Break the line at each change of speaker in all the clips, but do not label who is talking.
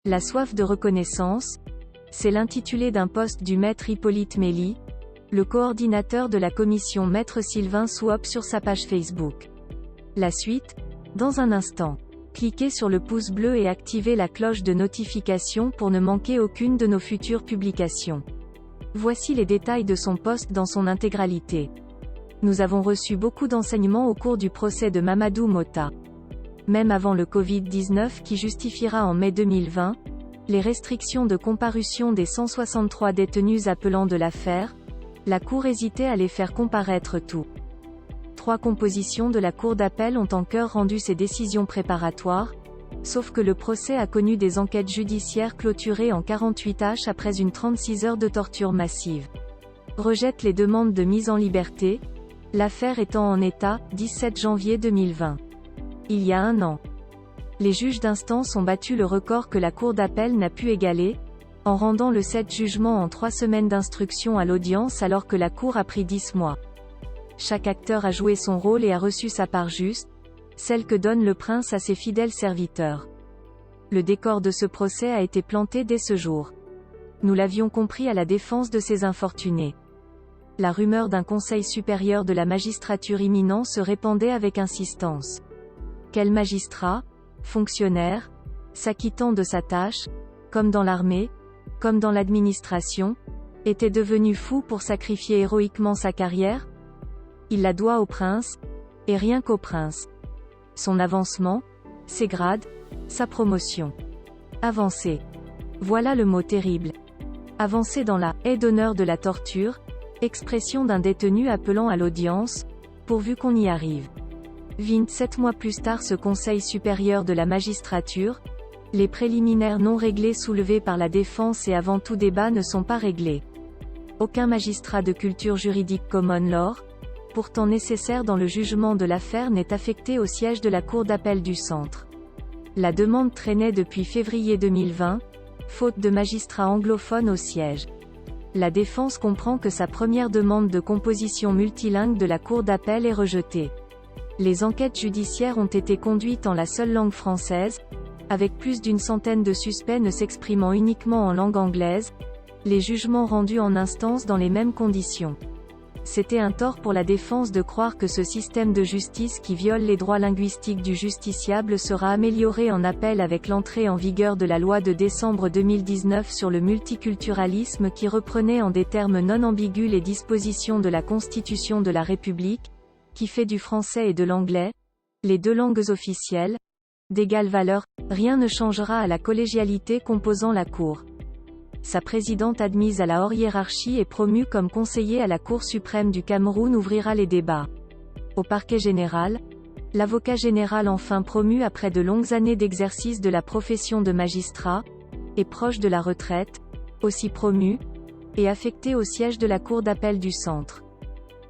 La soif de reconnaissance, c'est l'intitulé d'un post du maître Hippolyte Mély, le coordinateur de la commission Maître Sylvain Souhope sur sa page Facebook. La suite, dans un instant. Cliquez sur le pouce bleu et activez la cloche de notification pour ne manquer aucune de nos futures publications. Voici les détails de son post dans son intégralité. Nous avons reçu beaucoup d'enseignements au cours du procès de Mamadou Mota. Même avant le Covid-19 qui justifiera en mai 2020, les restrictions de comparution des 163 détenus appelant de l'affaire, la Cour hésitait à les faire comparaître tous. 3 compositions de la Cour d'appel ont en chœur rendu ces décisions préparatoires, sauf que le procès a connu des enquêtes judiciaires clôturées en 48h après une 36 heures de torture massive. Rejette les demandes de mise en liberté, l'affaire étant en état, 17 janvier 2020. Il y a un an. Les juges d'instance ont battu le record que la Cour d'appel n'a pu égaler, en rendant le 7 jugements en 3 semaines d'instruction à l'audience alors que la Cour a pris 10 mois. Chaque acteur a joué son rôle et a reçu sa part juste, celle que donne le prince à ses fidèles serviteurs. Le décor de ce procès a été planté dès ce jour. Nous l'avions compris à la défense de ces infortunés. La rumeur d'un conseil supérieur de la magistrature imminent se répandait avec insistance. Quel magistrat, fonctionnaire, s'acquittant de sa tâche, comme dans l'armée, comme dans l'administration, était devenu fou pour sacrifier héroïquement sa carrière? Il la doit au prince, et rien qu'au prince. Son avancement, ses grades, sa promotion. Avancer. Voilà le mot terrible. Avancer dans la haie d'honneur de la torture, expression d'un détenu appelant à l'audience, pourvu qu'on y arrive. 7 mois plus tard, ce Conseil supérieur de la magistrature, les préliminaires non réglés soulevés par la défense et avant tout débat ne sont pas réglés. Aucun magistrat de culture juridique common law, pourtant nécessaire dans le jugement de l'affaire, n'est affecté au siège de la Cour d'appel du Centre. La demande traînait depuis février 2020, faute de magistrats anglophones au siège. La défense comprend que sa première demande de composition multilingue de la Cour d'appel est rejetée. Les enquêtes judiciaires ont été conduites en la seule langue française, avec plus d'une centaine de suspects ne s'exprimant uniquement en langue anglaise, les jugements rendus en instance dans les mêmes conditions. C'était un tort pour la défense de croire que ce système de justice qui viole les droits linguistiques du justiciable sera amélioré en appel avec l'entrée en vigueur de la loi de décembre 2019 sur le multiculturalisme qui reprenait en des termes non ambigus les dispositions de la Constitution de la République, qui fait du français et de l'anglais, les 2 langues officielles, d'égale valeur. Rien ne changera à la collégialité composant la Cour. Sa présidente admise à la hors-hiérarchie et promue comme conseiller à la Cour suprême du Cameroun ouvrira les débats. Au parquet général, l'avocat général enfin promu après de longues années d'exercice de la profession de magistrat, et proche de la retraite, aussi promu, et affecté au siège de la Cour d'appel du Centre.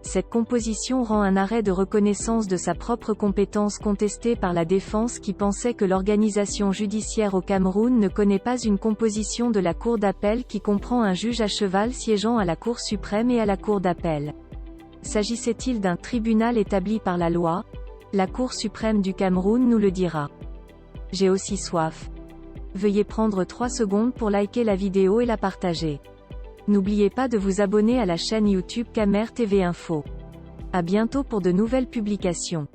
Cette composition rend un arrêt de reconnaissance de sa propre compétence contesté par la défense qui pensait que l'organisation judiciaire au Cameroun ne connaît pas une composition de la Cour d'appel qui comprend un juge à cheval siégeant à la Cour suprême et à la Cour d'appel. S'agissait-il d'un tribunal établi par la loi? La Cour suprême du Cameroun nous le dira. J'ai aussi soif. Veuillez prendre 3 secondes pour liker la vidéo et la partager. N'oubliez pas de vous abonner à la chaîne YouTube Camer TV Info. À bientôt pour de nouvelles publications.